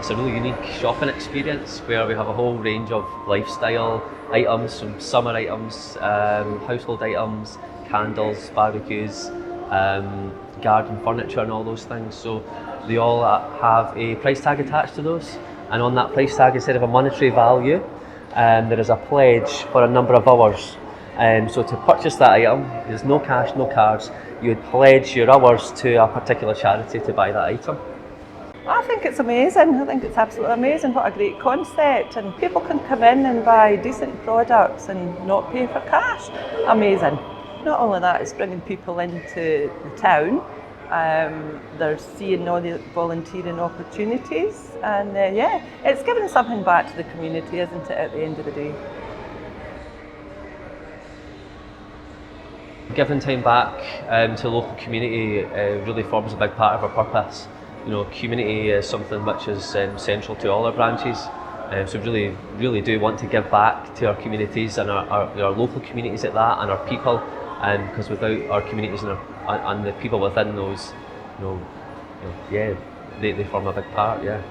it's a really unique shopping experience where we have a whole range of lifestyle items, from summer items, household items, candles, barbecues, garden furniture and all those things. So they all have a price tag attached to those, and on that price tag, instead of a monetary value, there is a pledge for a number of hours. So to purchase that item, there's no cash, no cards, you would pledge your hours to a particular charity to buy that item. I think it's amazing. I think it's absolutely amazing. What a great concept, and people can come in and buy decent products and not pay for cash. Amazing. Not only that, it's bringing people into the town. They're seeing all the volunteering opportunities, and yeah, it's giving something back to the community, isn't it, at the end of the day? Giving time back to the local community really forms a big part of our purpose. You know, community is something which is central to all our branches. So we really do want to give back to our communities and our local communities at that, and our people. Because without our communities and the people within those, yeah, they form a big part. Yeah.